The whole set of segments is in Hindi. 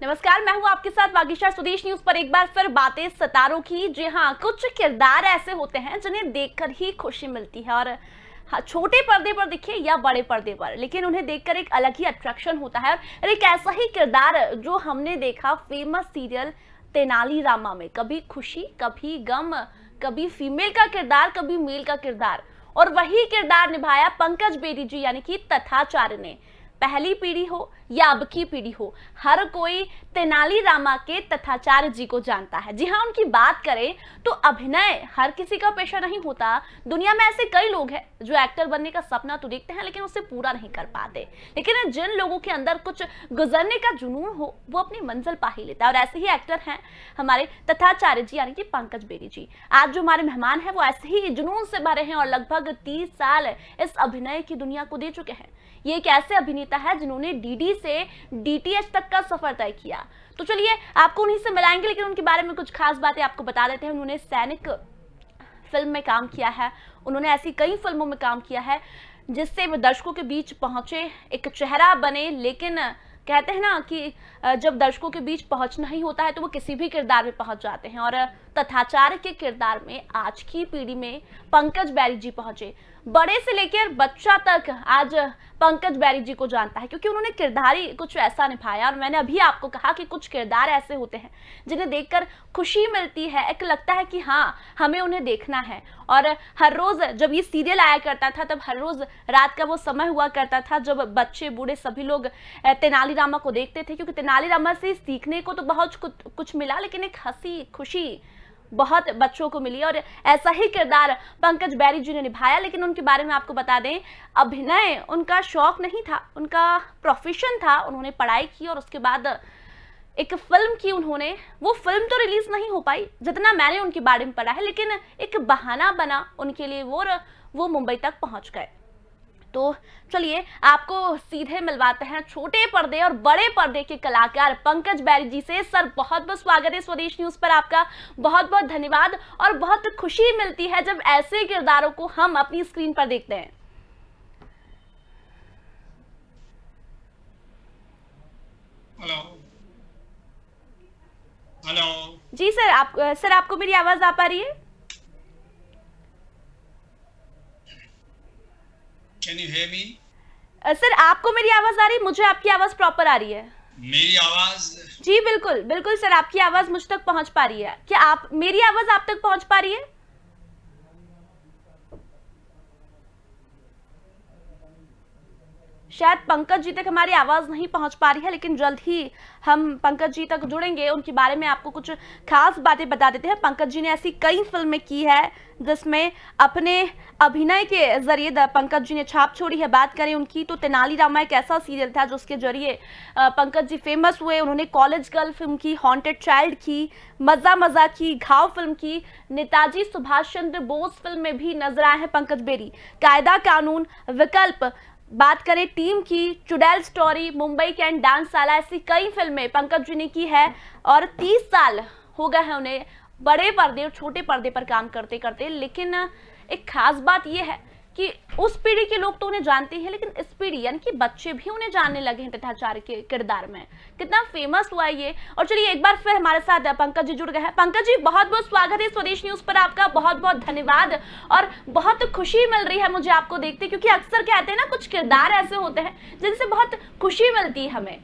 नमस्कार, मैं हूं आपके साथ वागीशा। स्वदेश न्यूज पर एक बार फिर बातें सितारों की। जी हाँ, कुछ किरदार ऐसे होते हैं जिन्हें देखकर ही खुशी मिलती है, और हाँ, छोटे पर्दे पर दिखे या बड़े पर्दे पर, लेकिन उन्हें देखकर एक अलग ही अट्रैक्शन होता है। और एक ऐसा ही किरदार जो हमने देखा फेमस सीरियल तेनालीरामा में, कभी खुशी कभी गम, कभी फीमेल का किरदार कभी मेल का किरदार, और वही किरदार निभाया पंकज बेदी जी यानी कि तथाचार्य ने। पहली पीढ़ी हो या अब की पीढ़ी हो, हर कोई तेनालीरामा के तथाचार्य जी को जानता है। जी हाँ, उनकी बात करें तो अभिनय हर किसी का पेशा नहीं होता। दुनिया में ऐसे कई लोग हैं जो एक्टर बनने का सपना तो देखते हैं लेकिन उसे पूरा नहीं कर पाते, लेकिन जिन लोगों के अंदर कुछ गुजरने का जुनून हो वो अपनी मंजिल पा ही लेता है। और ऐसे ही एक्टर हैं हमारे तथाचार्य जी यानी कि पंकज बेदी जी। आज जो हमारे मेहमान हैं वो ऐसे ही जुनून से भरे हैं और लगभग 30 साल इस अभिनय की दुनिया को दे चुके हैं। ये एक ऐसे अभिनेता है जिन्होंने डीडी से डीटीएच तक का सफर तय किया। तो चलिए आपको उन्हीं से मिलाएंगे, लेकिन उनके बारे में कुछ खास बातें आपको बता देते हैं। उन्होंने सैनिक फिल्म में काम किया है, उन्होंने ऐसी कई फिल्मों में काम किया है जिससे वे दर्शकों के बीच पहुंचे, एक चेहरा बने। लेकिन कहते हैं ना कि जब दर्शकों के बीच पहुंचना ही होता है तो वो किसी भी किरदार में पहुंच जाते हैं, और तथाचार्य के किरदार में आज की पीढ़ी में पंकज बेदी जी पहुंचे। बड़े से लेकर बच्चा तक आज पंकज बेदी जी को जानता है, क्योंकि उन्होंने किरदार ही कुछ ऐसा निभाया। और मैंने अभी आपको कहा कि कुछ किरदार ऐसे होते हैं जिन्हें देखकर खुशी मिलती है, एक लगता है कि हाँ हमें उन्हें देखना है। और हर रोज जब ये सीरियल आया करता था तब हर रोज रात का वो समय हुआ करता था जब बच्चे बूढ़े सभी लोग तेनालीरामा को देखते थे, क्योंकि तेनालीरामा से सीखने को तो बहुत कुछ मिला, लेकिन एक हंसी खुशी बहुत बच्चों को मिली। और ऐसा ही किरदार पंकज बेदी जी ने निभाया। लेकिन उनके बारे में आपको बता दें, अभिनय उनका शौक नहीं था, उनका प्रोफेशन था। उन्होंने पढ़ाई की और उसके बाद एक फिल्म की उन्होंने। वो फिल्म तो रिलीज नहीं हो पाई जितना मैंने उनके बारे में पढ़ा है, लेकिन एक बहाना बना उनके लिए वो मुंबई तक पहुंच गए। तो चलिए आपको सीधे मिलवाते हैं छोटे पर्दे और बड़े पर्दे के कलाकार पंकज बेदी जी से। सर, बहुत बहुत स्वागत है स्वदेश न्यूज पर आपका। बहुत बहुत धन्यवाद। और बहुत खुशी मिलती है जब ऐसे किरदारों को हम अपनी स्क्रीन पर देखते हैं। Hello hello. जी सर, आपको मेरी आवाज आ पा रही है? Can you hear me? Sir, आपको मेरी आवाज आ रही है? मुझे आपकी आवाज प्रॉपर आ रही है। मेरी आवाज? जी बिल्कुल बिल्कुल सर, आपकी आवाज मुझ तक पहुंच पा रही है। क्या आप मेरी आवाज आप तक पहुंच पा रही है? शायद पंकज जी तक हमारी आवाज नहीं पहुंच पा रही है, लेकिन जल्द ही हम पंकज जी तक जुड़ेंगे। उनके बारे में आपको कुछ खास बातें बता देते हैं। पंकज जी ने ऐसी कई फिल्में की है जिसमें अपने अभिनय के जरिए पंकज जी ने छाप छोड़ी है। बात करें उनकी तो तेनालीरामा एक ऐसा सीरियल था जिसके जरिए पंकज जी फेमस हुए। उन्होंने कॉलेज गर्ल फिल्म की, हॉन्टेड चाइल्ड की, मजा मजा की, घाव फिल्म की, नेताजी सुभाष चंद्र बोस फिल्म में भी नजर आए हैं पंकज बेदी। कायदा कानून, विकल्प, बात करें टीम की, चुड़ैल स्टोरी, मुंबई कैंट डांसशाला, ऐसी कई फिल्में पंकज जी ने की है। और 30 साल हो गए हैं उन्हें बड़े पर्दे और छोटे पर्दे पर काम करते करते। लेकिन एक खास बात यह है कि उस पीढ़ी के लोग तो उन्हें जानते हैं, लेकिन इस पीढ़ी यानी कि बच्चे भी उन्हें जानने लगे हैं तथाचार्य के किरदार में। कितना फेमस हुआ है ये। और चलिए एक बार फिर हमारे साथ पंकज जी जुड़ गए हैं। पंकज जी, बहुत बहुत स्वागत है स्वदेश न्यूज पर आपका। बहुत बहुत धन्यवाद। और बहुत खुशी मिल रही है मुझे आपको देखते, क्योंकि अक्सर कहते हैं ना कुछ किरदार ऐसे होते हैं जिनसे बहुत खुशी मिलती है हमें।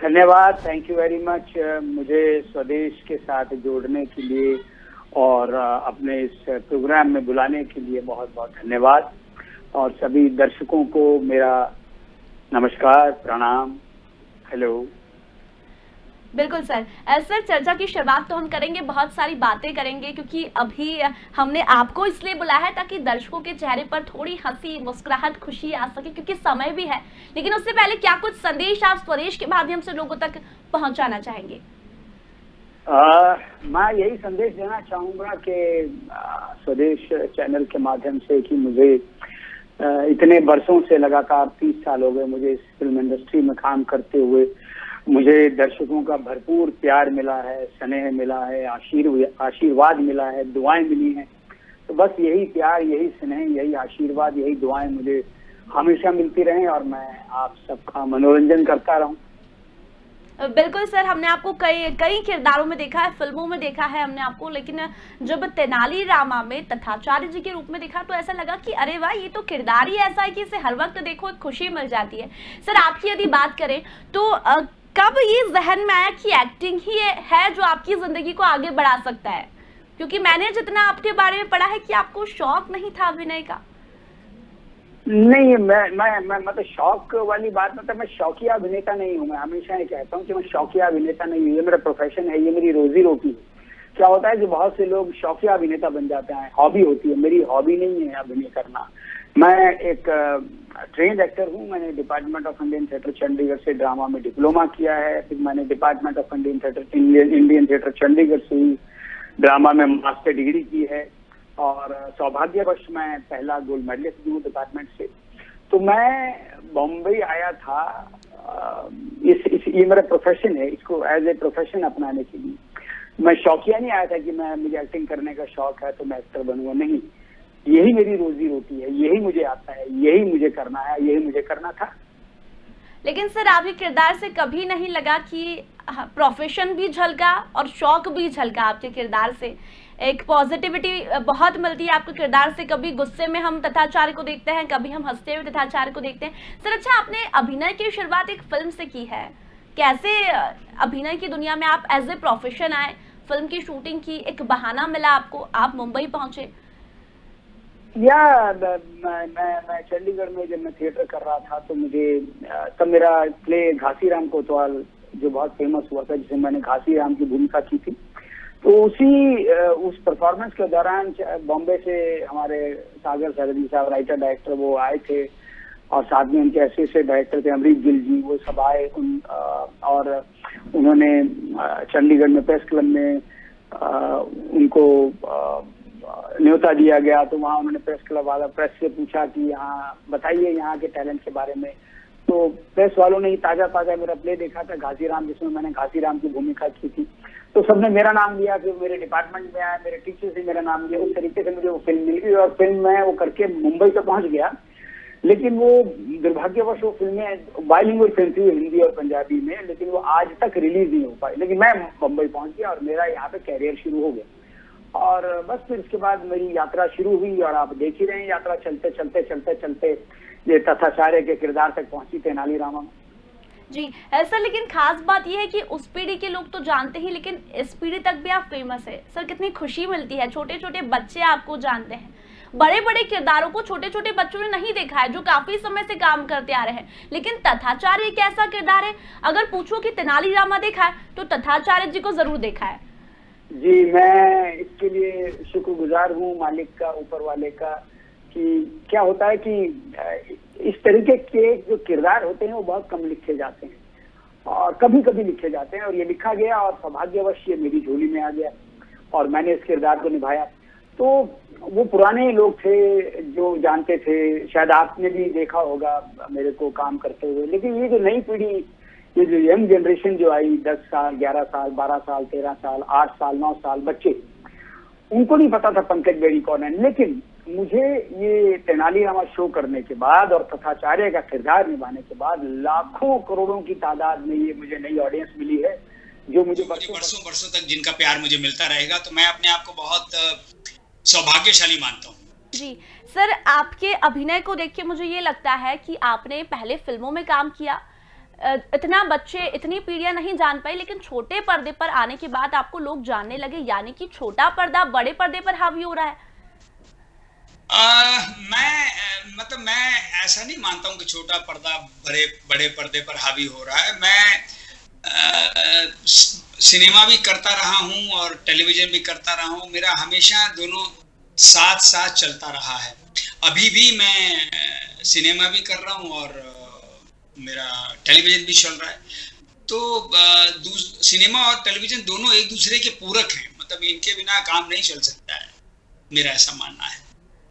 धन्यवाद, थैंक यू वेरी मच मुझे स्वदेश के साथ जोड़ने के लिए और अपने इस प्रोग्राम में बुलाने के लिए बहुत बहुत धन्यवाद। और सभी दर्शकों को मेरा नमस्कार, प्रणाम, हेलो। बिल्कुल सर। सर, चर्चा की शुरुआत तो हम करेंगे, बहुत सारी बातें करेंगे, क्योंकि अभी हमने आपको इसलिए बुलाया है ताकि दर्शकों के चेहरे पर थोड़ी हंसी, मुस्कुराहट, खुशी आ सके, क्योंकि समय भी है। लेकिन उससे पहले क्या कुछ संदेश आप स्वदेश के माध्यम से लोगों तक पहुंचाना चाहेंगे? मैं यही संदेश देना चाहूंगा कि स्वदेश चैनल के माध्यम से कि मुझे इतने वर्षों से लगातार 30 साल हो गए मुझे इस फिल्म इंडस्ट्री में काम करते हुए। मुझे दर्शकों का भरपूर प्यार मिला है, स्नेह मिला है, आशीर्वाद मिला है, दुआएं मिली हैं। तो बस यही प्यार, यही स्नेह, यही आशीर्वाद, यही दुआएं मुझे हमेशा मिलती रहें और मैं आप सबका मनोरंजन करता रहूं। बिल्कुल सर, हमने आपको कई कई किरदारों में देखा है, फिल्मों में देखा है हमने आपको, लेकिन जब तेनालीरामा में तथाचार्य जी के रूप में देखा तो ऐसा लगा कि अरे वाह, ये तो किरदार ही ऐसा है कि इसे हर वक्त देखो एक खुशी मिल जाती है। सर आपकी यदि बात करें तो कब ये जहन में आया कि एक्टिंग ही है जो आपकी जिंदगी को आगे बढ़ा सकता है? क्योंकि मैंने जितना आपके बारे में पढ़ा है कि आपको शौक नहीं था अभिनय का। नहीं, मैं मतलब शौक वाली बात मतलब मैं शौकिया अभिनेता नहीं हूँ। मैं हमेशा ये कहता हूँ कि मैं शौकिया अभिनेता नहीं हूँ। ये मेरा प्रोफेशन है, ये मेरी रोजी रोटी है। क्या होता है कि बहुत से लोग शौकिया अभिनेता बन जाते हैं, हॉबी होती है। मेरी हॉबी नहीं है अभिनय करना। मैं एक ट्रेन्ड एक्टर हूँ। मैंने department of Indian theatre Chandigarh से ड्रामा में डिप्लोमा किया है। फिर मैंने department of Indian theatre Chandigarh से ही ड्रामा में मास्टर डिग्री की है। और सौभाग्यवश मैं पहला गोल्ड मेडलिस्ट भी हूँ डिपार्टमेंट से। तो मैं बॉम्बे आया था ये मेरा प्रोफेशन है, इसको एज ए प्रोफेशन अपनाने के लिए। मैं शौकिया नहीं आया था कि मुझे एक्टिंग करने का शौक है तो मैं एक्टर बनूंगा, नहीं। यही मेरी रोजी रोटी है, यही मुझे आता है, यही मुझे करना है, यही मुझे करना था। लेकिन सर आपके किरदार से कभी नहीं लगा कि प्रोफेशन भी झलका और शौक भी झलका आपके किरदार से? एक पॉजिटिविटी बहुत मिलती है आपके किरदार से। कभी गुस्से में हम तथाचार्य को देखते हैं, कभी हम हंसते हुए तथाचार्य को देखते हैं। सर अच्छा, आपने अभिनय की शुरुआत एक फिल्म से की है, कैसे अभिनय की दुनिया में आप एज ए प्रोफेशन आए? फिल्म की शूटिंग की, एक बहाना मिला आपको, आप मुंबई पहुंचे? मैं चंडीगढ़ में जब मैं थिएटर कर रहा था तो मुझे तब मेरा प्ले घासीराम कोतवाल जो बहुत फेमस हुआ था, जिसे मैंने घासीराम की भूमिका की थी, तो उस परफॉर्मेंस के दौरान बॉम्बे से हमारे सागर सरदी साहब राइटर डायरेक्टर वो आए थे और साथ में उनके एसोसिएट डायरेक्टर थे अमरीक गिल जी, वो सब आए और उन्होंने चंडीगढ़ में प्रेस क्लब में उनको न्योता दिया गया। तो वहाँ उन्होंने प्रेस क्लब वाला प्रेस से पूछा कि यहाँ बताइए यहाँ के टैलेंट के बारे में। तो प्रेस वालों ने ही ताजा मेरा प्ले देखा था घासीराम, जिसमें मैंने घासीराम की भूमिका की थी। तो सबने मेरा नाम लिया, फिर मेरे डिपार्टमेंट में आया, मेरे टीचर से मेरा नाम लिया। उस तरीके से मुझे वो फिल्म मिल गई और फिल्म में वो करके मुंबई तो पहुंच गया। लेकिन वो दुर्भाग्यवश वो फिल्में बाइलिंगुअल फिल्म थी, हिंदी और पंजाबी में, लेकिन वो आज तक रिलीज नहीं हो पाई। लेकिन मैं मुंबई पहुंच गया और मेरा यहाँ पे कैरियर शुरू हो गया। और बस फिर इसके बाद मेरी यात्रा शुरू हुई और आप देख ही रहे हैं, यात्रा चलते ये तथाचार्य के किरदार तक पहुंची तेनालीरामा में। जी सर, लेकिन खास बात यह है कि उस पीढ़ी के लोग तो जानते ही, लेकिन इस पीढ़ी तक भी आप फेमस है। सर कितनी खुशी मिलती है, छोटे छोटे बच्चे आपको जानते हैं। बड़े बड़े किरदारों को छोटे छोटे बच्चों ने नहीं देखा है जो काफी समय से काम करते आ रहे हैं, लेकिन तथाचार्य एक ऐसा किरदार है, अगर पूछो कि तेनालीरामा देखा है तो तथाचार्य जी को जरूर देखा है। जी, मैं इसके लिए शुक्रगुजार हूँ मालिक का, ऊपर वाले का, कि क्या होता है कि इस तरीके के जो किरदार होते हैं वो बहुत कम लिखे जाते हैं और कभी लिखे जाते हैं, और ये लिखा गया और सौभाग्यवश ये मेरी झोली में आ गया और मैंने इस किरदार को निभाया। तो वो पुराने लोग थे जो जानते थे, शायद आपने भी देखा होगा मेरे को काम करते हुए। लेकिन ये जो नई पीढ़ी, ये जो यंग जनरेशन जो आई, 10 साल 11 साल 12 साल 13 साल 8 साल 9 साल बच्चे, उनको नहीं पता था पंकज बेदी कौन है। लेकिन मुझे ये तेनालीरामा शो करने के बाद और तथाचार्य का किरदार निभाने के बाद लाखों करोड़ों की तादाद में ये मुझे नई ऑडियंस मिली है, जो मुझे बरसों तक जिनका प्यार मुझे मिलता रहेगा। तो मैं अपने आप को बहुत सौभाग्यशाली मानता हूँ। जी सर, आपके अभिनय को देख के मुझे ये लगता है कि आपने पहले फिल्मों में काम किया, इतना बच्चे इतनी पीढ़ियां नहीं जान पाई, लेकिन छोटे पर्दे पर आने के बाद आपको लोग जानने लगे, यानी कि छोटा पर्दा बड़े पर्दे पर हावी हो रहा है। मैं ऐसा नहीं मानता हूं कि छोटा पर्दा बड़े पर्दे पर हावी हो रहा है। मैं सिनेमा भी करता रहा हूं और टेलीविजन भी करता रहा हूं। मेरा हमेशा दोनों साथ चलता रहा है। अभी भी मैं सिनेमा भी कर रहा हूं और मेरा टेलीविजन भी चल रहा है। तो सिनेमा और टेलीविजन दोनों एक दूसरे के पूरक हैं, मतलब इनके बिना काम नहीं चल सकता है, मेरा ऐसा मानना है।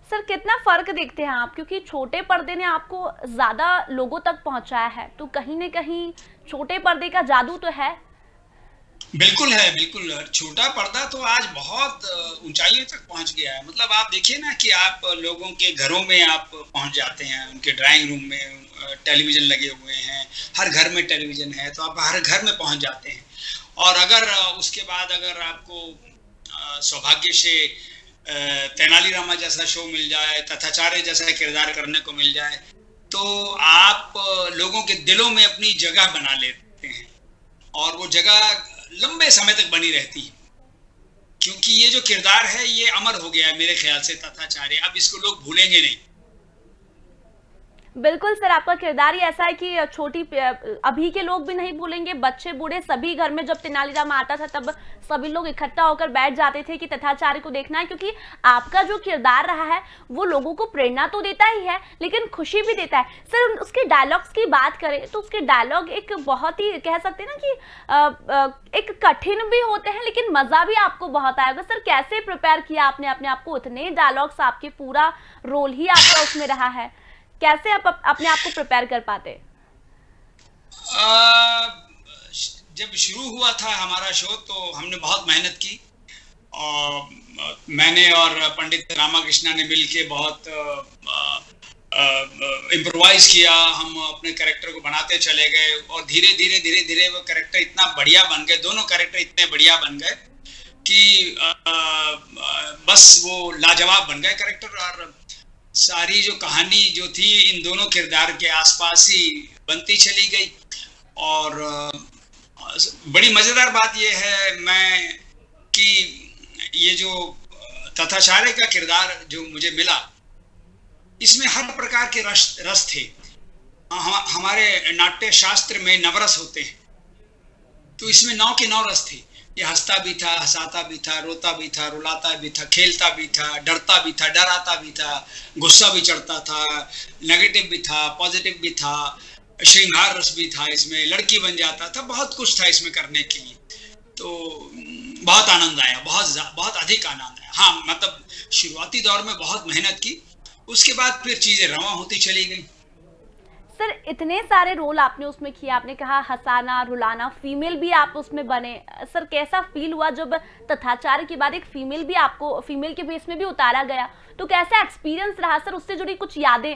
सर कितना फर्क देखते हैं आप, क्योंकि छोटे पर्दे ने आपको ज्यादा लोगों तक पहुंचाया है, तो कहीं न कहीं छोटे पर्दे का जादू तो है। बिल्कुल है, बिल्कुल। छोटा पर्दा तो आज बहुत ऊंचाइयों तक पहुंच गया है। मतलब आप देखिए ना कि आप लोगों के घरों में आप पहुंच जाते हैं, उनके ड्राइंग रूम में, टेलीविज़न लगे हुए हैं, हर घर में टेलीविज़न है, तो आप हर घर में पहुँच जाते हैं। और अगर उसके बाद अगर आपको सौभाग्य से तेनालीरामा जैसा शो मिल जाए, तथाचार्य जैसा किरदार करने को मिल जाए, तो आप लोगों के दिलों में अपनी जगह बना लेते हैं और वो जगह लंबे समय तक बनी रहती है, क्योंकि ये जो किरदार है ये अमर हो गया है मेरे ख्याल से, तथाचार्य। अब इसको लोग भूलेंगे नहीं। बिल्कुल सर, आपका किरदार ही ऐसा है कि अभी के लोग भी नहीं भूलेंगे, बच्चे बूढ़े सभी घर में जब तेनालीराम आता था तब सभी लोग इकट्ठा होकर बैठ जाते थे कि तथाचार्य को देखना है, क्योंकि आपका जो किरदार रहा है वो लोगों को प्रेरणा तो देता ही है लेकिन खुशी भी देता है। सर उसके डायलॉग्स की बात करें तो उसके डायलॉग एक बहुत ही कह सकते हैं ना कि एक कठिन भी होते हैं लेकिन मजा भी आपको बहुत आएगा। सर कैसे प्रिपेयर किया आपने अपने आप को, इतने डायलॉग्स, आपके पूरा रोल ही आपका उसमें रहा है, कैसे आप अपने आप को प्रिपेयर कर पाते? जब शुरू हुआ था हमारा शो तो हमने बहुत मेहनत की और मैंने और पंडित रामाकृष्णा ने मिलके बहुत इम्प्रोवाइज किया। हम अपने कैरेक्टर को बनाते चले गए और धीरे धीरे वो कैरेक्टर इतना बढ़िया बन गए, दोनों कैरेक्टर इतने बढ़िया बन गए कि बस वो लाजवाब बन गए कैरेक्टर। और सारी जो कहानी जो थी इन दोनों किरदार के आसपास ही बनती चली गई। और बड़ी मजेदार बात यह है कि ये जो तथाचार्य का किरदार जो मुझे मिला, इसमें हर प्रकार के रस थे। हमारे नाट्य शास्त्र में नवरस होते हैं, तो इसमें 9 के 9 रस थे। ये हंसता भी था, हंसाता भी था, रोता भी था, रुलाता भी था, खेलता भी था, डरता भी था, डराता भी था, गुस्सा भी चढ़ता था, नेगेटिव भी था, पॉजिटिव भी था, श्रृंगार रस भी था, इसमें लड़की बन जाता था, बहुत कुछ था इसमें करने के लिए। तो बहुत आनंद आया, बहुत अधिक आनंद आया। हाँ, मतलब शुरुआती दौर में बहुत मेहनत की, उसके बाद फिर चीजें रवां होती चली गई। सर इतने सारे रोल आपने उसमें किया, आपने कहा हंसाना, रुलाना, फीमेल भी आप उसमें बने। सर कैसा फील हुआ जब तथाचार्य के बाद एक फीमेल भी आपको फीमेल के बेस में भी उतारा गया, तो कैसा एक्सपीरियंस रहा सर, उससे जुड़ी कुछ यादें?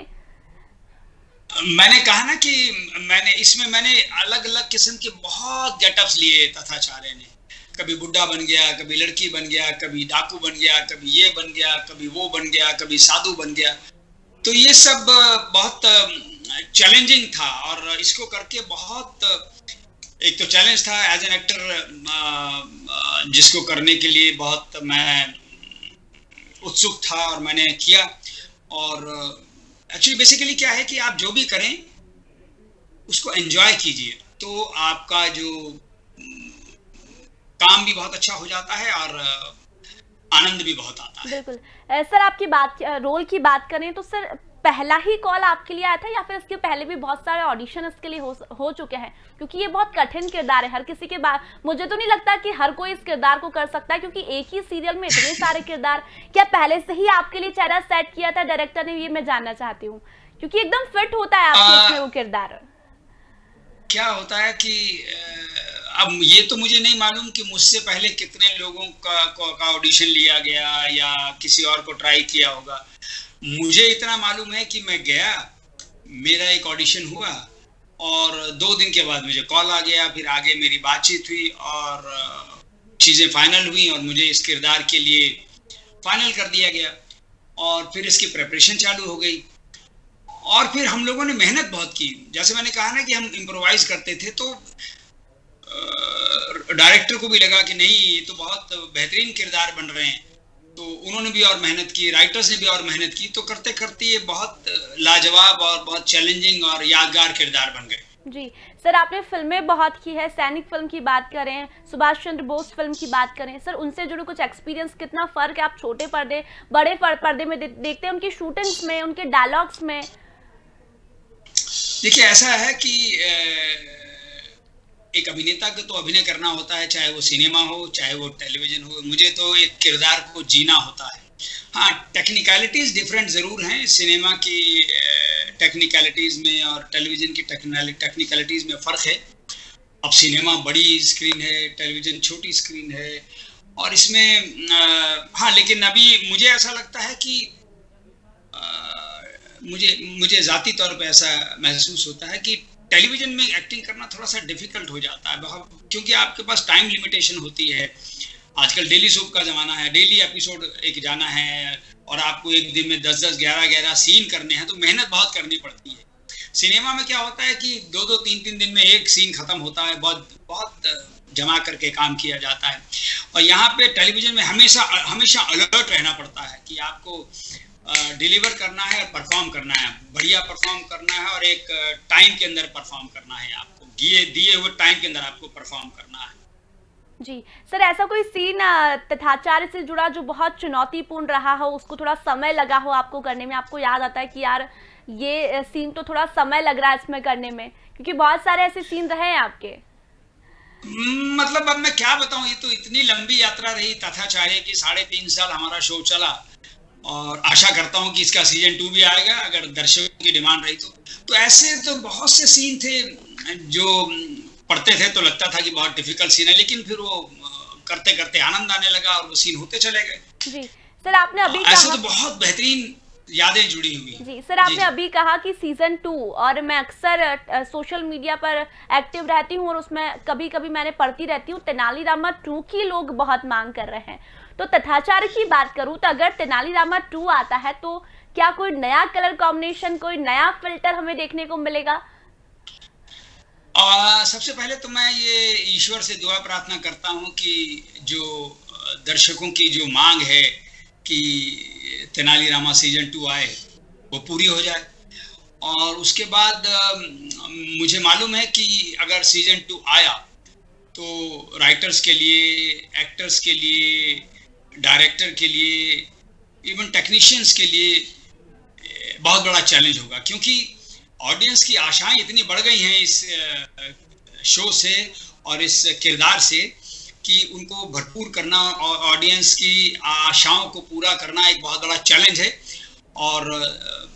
मैंने कहा ना कि मैंने अलग अलग किस्म के बहुत गेटअप्स लिए तथाचार्य ने। कभी बुड्ढा बन गया, कभी लड़की बन गया, कभी डाकू बन गया, कभी ये बन गया, कभी वो बन गया, कभी साधु बन गया। तो ये सब बहुत चैलेंजिंग था और इसको करके बहुत एक तो चैलेंज था एज एन एक्टर, जिसको करने के लिए बहुत मैं उत्सुक था और मैंने किया। और एक्चुअली बेसिकली क्या है कि आप जो भी करें उसको एंजॉय कीजिए, तो आपका जो काम भी बहुत अच्छा हो जाता है और आनंद भी बहुत आता है। बिल्कुल। सर आपकी रोल की बात करें तो सर पहला ही कॉल आपके लिए आया था या फिर इसके पहले भी बहुत सारे ऑडिशन इसके लिए हो चुके हैं? क्योंकि ये बहुत कठिन किरदार है, हर किसी के बाद मुझे तो नहीं लगता कि हर कोई इस किरदार को कर सकता है, क्योंकि एक ही सीरियल में इतने सारे किरदार। क्या पहले से ही आपके लिए चेहरा सेट किया था डायरेक्टर ने, ये मैं जानना चाहती हूँ, क्योंकि एकदम फिट होता है आपके इसमें वो किरदार। क्या होता है कि अब ये तो मुझे नहीं मालूम कि मुझसे पहले कितने लोगों का ऑडिशन लिया गया या किसी और को ट्राई किया होगा। मुझे इतना मालूम है कि मैं गया, मेरा एक ऑडिशन हुआ और 2 दिन के बाद मुझे कॉल आ गया, फिर आगे मेरी बातचीत हुई और चीज़ें फाइनल हुई और मुझे इस किरदार के लिए फाइनल कर दिया गया और फिर इसकी प्रिपरेशन चालू हो गई। और फिर हम लोगों ने मेहनत बहुत की। जैसे मैंने कहा ना कि हम इम्प्रोवाइज करते थे, तो डायरेक्टर को भी लगा कि नहीं ये तो बहुत बेहतरीन किरदार बन रहे हैं, तो उन्होंने भी और मेहनत की, राइटर्स ने भी और मेहनत की, तो करते करते ये बहुत लाजवाब और बहुत चैलेंजिंग और यादगार किरदार बन गए। जी सर, आपने फिल्में बहुत की है, सैनिक फिल्म की बात करें, सुभाष चंद्र बोस फिल्म की बात करें, सर उनसे जुड़े कुछ एक्सपीरियंस, कितना फर्क है आप छोटे पर्दे बड़े पर्दे में देखते हैं, उनकी शूटिंग्स में, उनके डायलॉग्स में? देखिए ऐसा है कि एक अभिनेता को तो अभिनय करना होता है, चाहे वो सिनेमा हो चाहे वो टेलीविजन हो। मुझे तो एक किरदार को जीना होता है। हाँ, टेक्निकलिटीज डिफरेंट ज़रूर हैं, सिनेमा की टेक्निकलिटीज में और टेलीविजन की टेक्निकलिटीज में फ़र्क है। अब सिनेमा बड़ी स्क्रीन है, टेलीविजन छोटी स्क्रीन है, और इसमें हाँ, लेकिन अभी मुझे ऐसा लगता है कि मुझे जाती तौर पे ऐसा महसूस होता है कि टेलीविजन में एक्टिंग करना थोड़ा सा डिफिकल्ट हो जाता है क्योंकि आपके पास टाइम लिमिटेशन होती है। आजकल डेली सोप का जमाना है, डेली एपिसोड एक जाना है और आपको एक दिन में 10-10, 11-11 सीन करने हैं, तो मेहनत बहुत करनी पड़ती है। सिनेमा में क्या होता है कि 2-2, 3-3 दिन में एक सीन खत्म होता है, बहुत बहुत जमा करके काम किया जाता है। और यहाँ पे टेलीविजन में हमेशा हमेशा अलर्ट रहना पड़ता है कि आपको डिलीवर करना है, परफॉर्म करना है, बढ़िया परफॉर्म करना है और एक टाइम के अंदर परफॉर्म करना है। आपको दिए हुए टाइम के अंदर आपको परफॉर्म करना है। जी सर, ऐसा कोई सीन तथाचार्य से जुड़ा जो बहुत चुनौतीपूर्ण रहा हो, उसको थोड़ा समय लगा हो आपको करने में, आपको याद आता है कि यार ये सीन तो थोड़ा समय लग रहा है इसमें करने में, क्योंकि बहुत सारे ऐसे सीन रहे हैं आपके? मतलब अब मैं क्या बताऊं, ये तो इतनी लंबी यात्रा रही तथाचार्य की। 3.5 साल हमारा शो चला और आशा करता हूं कि इसका सीजन 2 भी आएगा अगर दर्शकों की डिमांड रही तो ऐसे तो बहुत से सीन थे जो पढ़ते थे तो लगता था कि बहुत डिफिकल्ट सीन है, लेकिन फिर वो करते करते आनंद आने लगा और वो सीन होते चले गए। जी सर, आपने अभी ऐसे तो बहुत बेहतरीन यादें जुड़ी हुई। जी सर, आपने अभी कहा कि सीजन 2, और मैं अक्सर सोशल मीडिया पर एक्टिव रहती हूँ और उसमें कभी कभी मैंने पढ़ती रहती हूँ तेनालीरामा 2 की लोग बहुत मांग कर रहे हैं। तो तथाचार्य की बात करूँ तो अगर तेनालीरामा 2 आता है तो क्या कोई नया कलर कॉम्बिनेशन, कोई नया फिल्टर हमें देखने को मिलेगा? सबसे पहले तो मैं ये ईश्वर से दुआ प्रार्थना करता हूँ कि जो दर्शकों की जो मांग है कि तेनालीरामा सीजन 2 आए वो पूरी हो जाए। और उसके बाद मुझे मालूम है कि अगर सीजन 2 आया तो राइटर्स के लिए, एक्टर्स के लिए, डायरेक्टर के लिए, इवन टेक्नीशियंस के लिए बहुत बड़ा चैलेंज होगा, क्योंकि ऑडियंस की आशाएं इतनी बढ़ गई हैं इस शो से और इस किरदार से कि उनको भरपूर करना और ऑडियंस की आशाओं को पूरा करना एक बहुत बड़ा चैलेंज है। और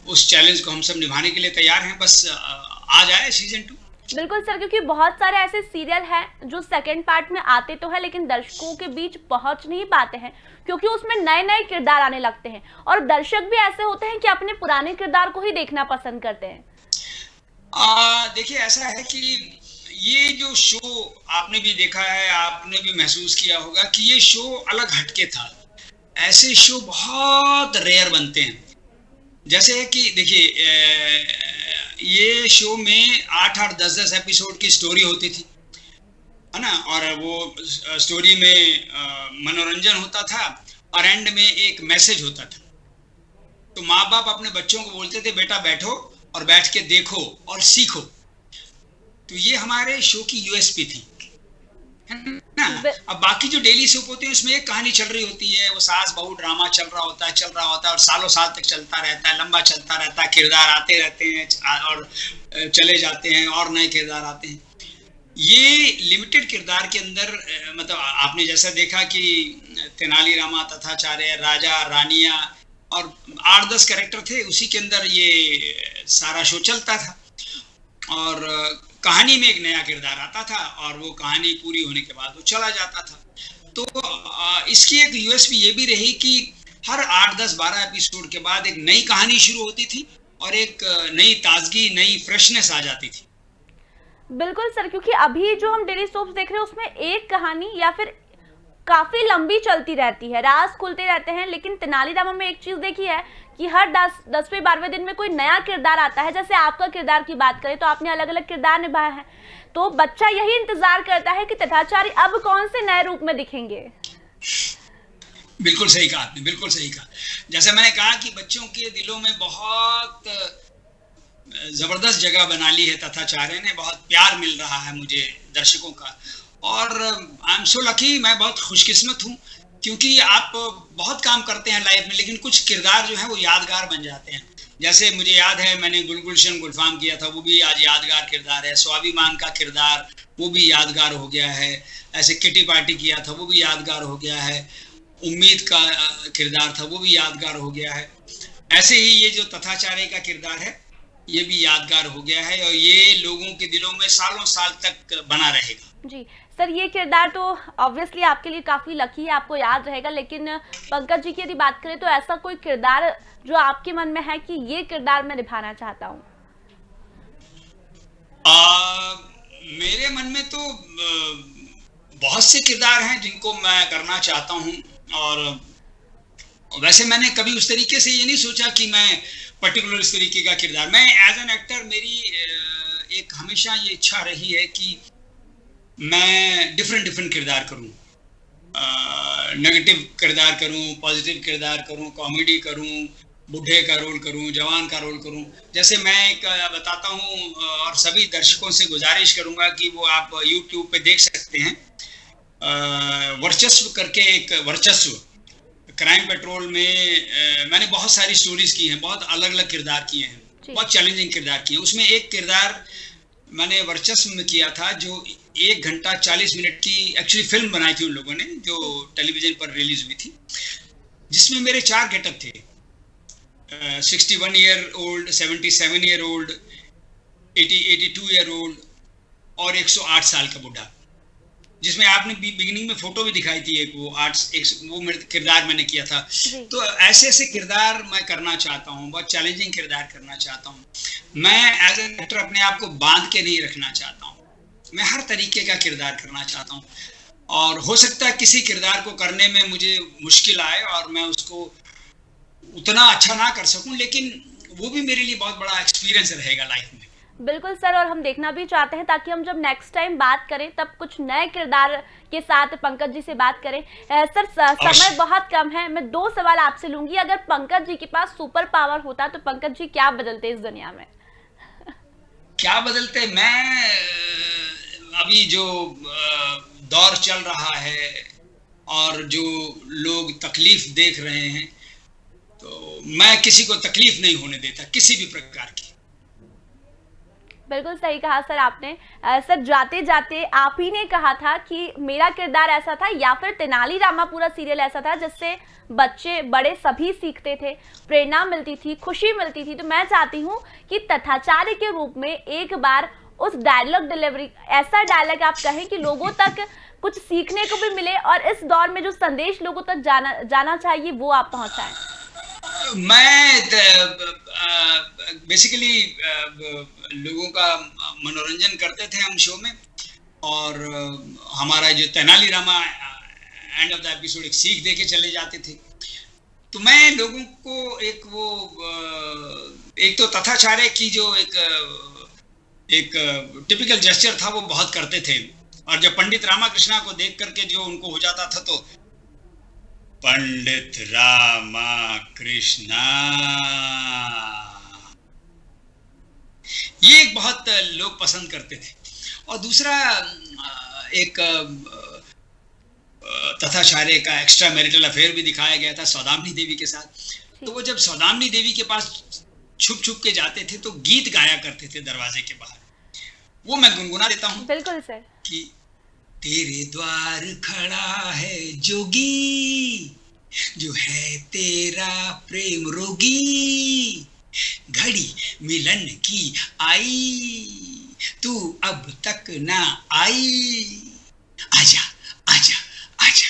उस चैलेंज को हम सब निभाने के लिए तैयार हैं। बस आ जाए सीजन 2। बिल्कुल सर, क्योंकि बहुत सारे ऐसे सीरियल हैं जो सेकंड पार्ट में आते तो है लेकिन दर्शकों के बीच पहुंच नहीं पाते हैं, क्योंकि उसमें नए नए किरदार आने लगते हैं और दर्शक भी ऐसे होते हैं कि अपने पुराने किरदार को ही देखना पसंद करते हैं। देखिए, ऐसा है कि ये जो शो आपने भी देखा है, आपने भी महसूस किया होगा कि ये शो अलग हटके था। ऐसे शो बहुत रेयर बनते हैं। जैसे कि देखिए, ये शो में 8-8, 10-10 एपिसोड की स्टोरी होती थी, है ना, और वो स्टोरी में मनोरंजन होता था और एंड में एक मैसेज होता था। तो माँ बाप अपने बच्चों को बोलते थे बेटा बैठो और बैठ के देखो और सीखो। तो ये हमारे शो की यूएसपी थी, है ना। अब बाकी जो डेली सोप होते हैं उसमें एक कहानी चल रही होती है, वो सास बहू ड्रामा चल रहा होता है और सालों साल तक चलता रहता है, लंबा चलता रहता है, किरदार आते रहते हैं और चले जाते हैं और नए किरदार आते हैं। ये लिमिटेड किरदार के अंदर मतलब आपने जैसा देखा कि तेनालीरामा, तथाचार्य, राजा, रानिया और 8-10 कैरेक्टर थे, उसी के अंदर ये सारा शो चलता था और कहानी में एक नया किरदार आता था और वो कहानी पूरी होने के बाद वो चला जाता था। तो इसकी एक यूएसपी ये भी रही कि हर 8, 10, 12 एपिसोड के बाद एक नई कहानी शुरू होती थी और एक नई ताजगी, नई फ्रेशनेस आ जाती थी। बिल्कुल सर, क्योंकि अभी जो हम डेली सोप्स देख रहे हैं उसमें एक कहानी या फिर काफी लंबी चलती रहती है, राज खुलते रहते हैं। लेकिन तेनालीरामा में एक चीज देखी है कि हर 10वें 12वें दिन में कोई नया किरदार आता है। जैसे आपका किरदार की बात करें तो आपने अलग अलग किरदार निभाए हैं, तो बच्चा यही इंतजार करता है कि तथाचार्य अब कौन से नए रूप में दिखेंगे। बिल्कुल सही कहा आपने, बिल्कुल सही कहा। जैसे मैंने कहा कि बच्चों के दिलों में बहुत जबरदस्त जगह बना ली है तथाचार्य ने, बहुत प्यार मिल रहा है मुझे दर्शकों का और आई एम सो लकी, मैं बहुत खुशकिस्मत हूँ क्योंकि आप बहुत काम करते हैं लाइफ में लेकिन कुछ किरदार जो है वो यादगार बन जाते हैं। जैसे मुझे याद है मैंने गुलगुलशन गुलफाम किया था, वो भी आज यादगार किरदार है। स्वाभिमान का किरदार वो भी यादगार हो गया है। ऐसे किटी पार्टी किया था वो भी यादगार हो गया है। उम्मीद का किरदार था वो भी यादगार हो गया है। ऐसे ही ये जो तथाचार्य का किरदार है ये भी यादगार हो गया है और ये लोगों के दिलों में सालों साल तक बना रहेगा। जी सर ये किरदार तो ऑब्वियसली आपके लिए काफी लकी है, आपको याद रहेगा, लेकिन पंकज जी की यदि बात करें तो ऐसा कोई किरदार जो आपके मन में है कि ये किरदार मैं निभाना चाहता हूँ? मेरे मन में तो बहुत से किरदार हैं जिनको मैं करना चाहता हूँ, और वैसे मैंने कभी उस तरीके से ये नहीं सोचा कि मैं पर्टिकुलर इस तरीके का किरदार, मैं एज एन एक्टर मेरी एक हमेशा ये इच्छा रही है कि मैं डिफरेंट किरदार करूं, नेगेटिव किरदार करूं, पॉजिटिव किरदार करूं, कॉमेडी करूं, बूढ़े का रोल करूं, जवान का रोल करूं। जैसे मैं एक बताता हूं और सभी दर्शकों से गुजारिश करूंगा कि वो आप YouTube पे देख सकते हैं, वर्चस्व करके एक वर्चस्व क्राइम पेट्रोल में मैंने बहुत सारी स्टोरीज की हैं, बहुत अलग अलग किरदार किए हैं, बहुत चैलेंजिंग किरदार किए हैं। उसमें एक किरदार मैंने वर्चस्व में किया था जो 1 घंटा 40 मिनट की एक्चुअली फिल्म बनाई थी उन लोगों ने, जो टेलीविजन पर रिलीज हुई थी, जिसमें मेरे 4 गेटअप थे, 61 year old, 77 year old, 82 year old और 108 साल का बुढ़ा, जिसमें आपने बिगिनिंग में फोटो भी दिखाई थी एक, वो मेरे किरदार मैंने किया था। तो ऐसे ऐसे किरदार मैं करना चाहता हूँ, बहुत चैलेंजिंग किरदार करना चाहता हूँ। मैं एज एन एक्टर अपने आप को बांध के नहीं रखना चाहता हूँ, मैं हर तरीके का किरदार करना चाहता हूँ, और हो सकता है किसी किरदार को करने में मुझे मुश्किल आए और मैं उसको उतना अच्छा ना कर सकूं, लेकिन वो भी मेरे लिए बहुत बड़ा एक्सपीरियंस रहेगा लाइफ में। बिल्कुल सर, और हम देखना भी चाहते हैं ताकि हम जब नेक्स्ट टाइम बात करें तब कुछ नए किरदार के साथ पंकज जी से बात करें। सर समय बहुत कम है, मैं 2 सवाल आपसे लूंगी। अगर पंकज जी के पास सुपर पावर होता तो पंकज जी क्या बदलते इस दुनिया में? क्या बदलते? मैं अभी जो दौर चल रहा है और जो लोग तकलीफ देख रहे हैं, तो मैं किसी को तकलीफ नहीं होने देता किसी भी प्रकार की। बिल्कुल सही कहा सर आपने। सर जाते जाते आप ही ने कहा था कि मेरा किरदार ऐसा था या फिर तेनाली रामा पूरा सीरियल ऐसा था जिससे बच्चे बड़े सभी सीखते थे, प्रेरणा मिलती थी, खुशी मिलती थी। तो मैं चाहती हूँ कि तथाचार्य के रूप में एक बार उस डायलॉग डिलीवरी, ऐसा डायलॉग आप कहें कि लोगों तक कुछ सीखने को भी मिले और इस दौर में जो संदेश लोगों तक जाना चाहिए वो आप पहुंचाएं। मैं बेसिकली लोगों का मनोरंजन करते थे हम शो में, और हमारा जो Tenali Rama end of the episode एक सीख दे के चले जाते थे। तो मैं लोगों को एक तो तथाचार्य की जो एक टिपिकल जेस्चर था वो बहुत करते थे, और जब पंडित रामाकृष्णा को देख करके जो उनको हो जाता था, तो पंडित रामा कृष्णा, ये एक बहुत लोग पसंद करते थे। और दूसरा एक तथाचार्य का एक्स्ट्रा मैरिटल अफेयर भी दिखाया गया था सौदामिनी देवी के साथ। तो वो जब सौदामिनी देवी के पास छुप छुप के जाते थे तो गीत गाया करते थे दरवाजे के बाहर, वो मैं गुनगुना देता हूँ। बिल्कुल सर। कि तेरे द्वार खड़ा है जोगी, जो है तेरा प्रेम रोगी, घड़ी मिलन की आई, तू अब तक ना आई, आजा आजा आजा।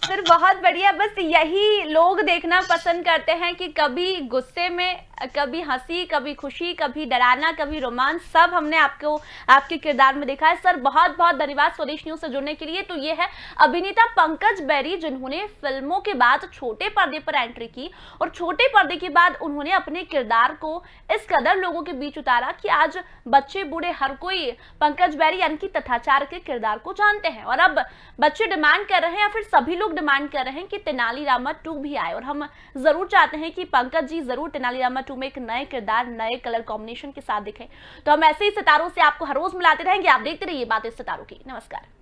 सर बहुत बढ़िया। बस यही लोग देखना पसंद करते हैं कि कभी गुस्से में, कभी हंसी, कभी खुशी, कभी डराना, कभी रोमांस, सब हमने आपके किरदार में देखा है। सर बहुत बहुत धन्यवाद स्वदेश न्यूज से जुड़ने के लिए। तो ये है अभिनेता पंकज बैरी, जिन्होंने फिल्मों के बाद छोटे पर्दे पर एंट्री की और छोटे पर्दे के बाद उन्होंने अपने किरदार को इस कदर लोगों के बीच उतारा कि आज बच्चे बूढ़े हर कोई पंकज बैरी यानी कि तथाचार्य के किरदार को जानते हैं। और अब बच्चे डिमांड कर रहे हैं या फिर सभी लोग डिमांड कर रहे हैं कि तेनाली रामा 2 भी आए, और हम जरूर चाहते हैं कि पंकज जी जरूर तेनाली रामा 2 में एक नए किरदार, नए कलर कॉम्बिनेशन के साथ दिखें। तो हम ऐसे ही सितारों से आपको हर रोज मिलाते रहेंगे। आप देखते रहिए बातें सितारों की। नमस्कार।